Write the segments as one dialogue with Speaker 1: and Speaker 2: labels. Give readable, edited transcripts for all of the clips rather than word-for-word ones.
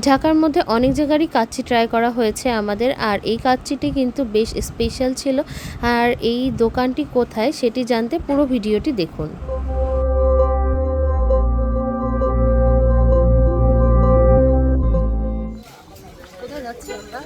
Speaker 1: ঢাকার মধ্যে অনেক জায়গারই কাচ্চি ট্রাই করা হয়েছে আমাদের, আর এই কাচ্চিটি কিন্তু বেশ স্পেশাল ছিল। আর এই দোকানটি কোথায় সেটি জানতে পুরো ভিডিওটি দেখুন।
Speaker 2: কোথায় যাচ্ছি আমরা?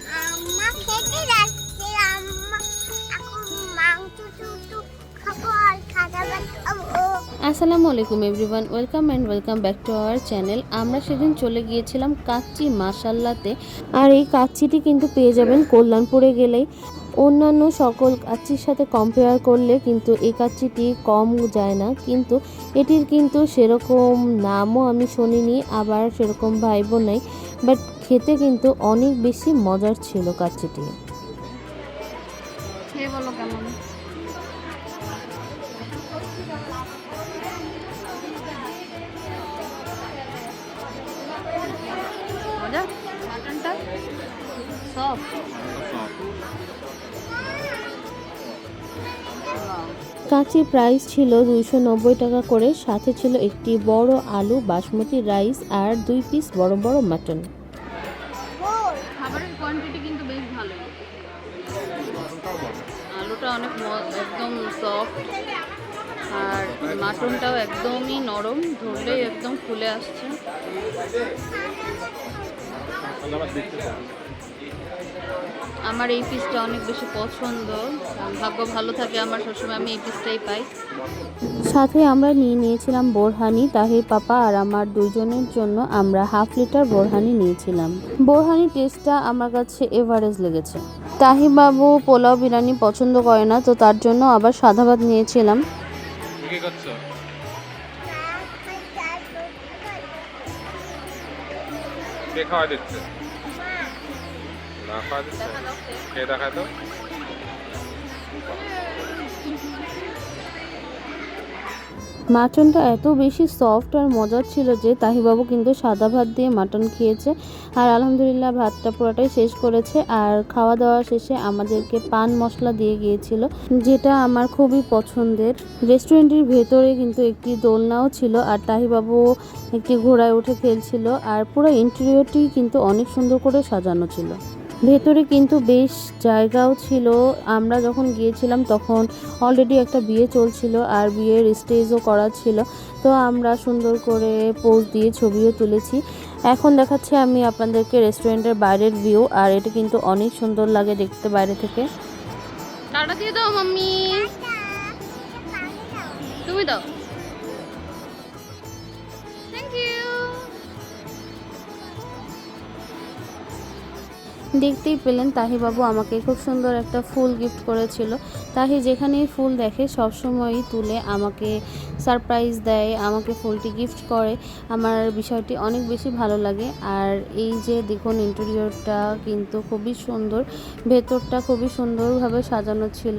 Speaker 1: আসসালামু আলাইকুম everyone, welcome back to our channel. আমরা সেদিন চলে গিয়েছিলাম কাচ্চি মাশাল্লাতে। আর এই কাচ্চিটি কিন্তু পেয়ে যাবেন কল্যাণপুরে গেলেই। অন্যান্য সকল কাচ্চির সাথে কম্পেয়ার করলে কিন্তু এই কাচ্চিটি কম যায় না, কিন্তু এটির কিন্তু সেরকম নামও আমি শুনিনি, আবার সেরকম ভাইবও নেই, বাট খেতে কিন্তু অনেক বেশি মজার ছিল কাচ্চিটি।
Speaker 2: খেয়ে বলো কেমন। মজা? মাটনটা সফট।
Speaker 1: কাচ্চির প্রাইস ছিল 290 টাকা করে, সাথে ছিল একটি বড় আলু, বাসমতি রাইস আর 2 পিস বড় বড় মাটন।
Speaker 2: খাবারের কোয়ান্টিটি কিন্তু বেশ ভালো। আলুটা অনেক একদম সফট, আর মাটনটাও একদমই নরম, ধরলেই একদম ফুলে আসছে। আমার এই পিসটা অনেক বেশি পছন্দ, ভাগ্য ভালো থাকে আমার, সবসময় আমি এই পিসটাই পাই।
Speaker 1: সাথে আমরা নিয়েছিলাম বোরহানি। তাহির পাপা আর আমার দুইজনের জন্য আমরা হাফ লিটার বোরহানি নিয়েছিলাম। বোরহানি টেস্টটা আমার কাছে এভারেজ লেগেছে। তাহির বাবু পোলাও বিরিয়ানি পছন্দ করে না, তো তার জন্য আবার সাদা ভাত নিয়েছিলাম। মাটনটা এত বেশি সফট আর মজার ছিল যে তাহিবাবু কিন্তু সাদা ভাত দিয়ে মাটন খেয়েছে, আর আলহামদুলিল্লাহ ভাতটা পুরোটাই শেষ করেছে। আর খাওয়া দাওয়া শেষে আমাদেরকে পান মশলা দিয়ে গিয়েছিল, যেটা আমার খুবই পছন্দের। রেস্টুরেন্টের ভেতরে কিন্তু একটি দোলনাও ছিল, আর তাহিবাবু একটি ঘোড়ায় উঠে খেলছিল। আর পুরো ইন্টেরিয়রটি কিন্তু অনেক সুন্দর করে সাজানো ছিল। ভেতরে কিন্তু বেশ জায়গাও ছিল। আমরা যখন গিয়েছিলাম তখন অলরেডি একটা বিয়ে চলছিল, আর বিয়ের স্টেজও করা ছিল, তো আমরা সুন্দর করে পোজ দিয়ে ছবিও তুলেছি। এখন দেখাচ্ছি আমি আপনাদেরকে রেস্টুরেন্টের বাইরের ভিউ, আর এটা কিন্তু অনেক সুন্দর লাগে দেখতে বাইরে থেকে।
Speaker 2: টাটা দিয়ে দাও মাম্মি, তুমি দাও। Thank you.
Speaker 1: দেখতেই পেলেন তাহিবাবু আমাকে খুব সুন্দর একটা ফুল গিফট করেছিল। তাহি যেখানেই ফুল দেখে সবসময়ই তুলে আমাকে সারপ্রাইজ দেয়, আমাকে ফুলটি গিফট করে। আমার বিষয়টি অনেক বেশি ভালো লাগে। আর এই যে দেখুন ইন্টেরিয়রটা কিন্তু খুবই সুন্দর, ভেতরটা খুবই সুন্দরভাবে সাজানো ছিল।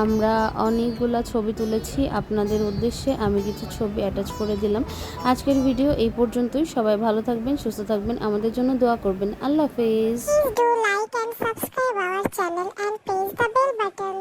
Speaker 1: আমরা অনেকগুলা ছবি তুলেছি, আপনাদের উদ্দেশ্যে আমি কিছু ছবি অ্যাটাচ করে দিলাম। আজকের ভিডিও এই পর্যন্তই। সবাই ভালো থাকবেন, সুস্থ থাকবেন, আমাদের জন্য দোয়া করবেন। আল্লাহ হাফেজ।
Speaker 3: Do like and subscribe our channel and press the bell button.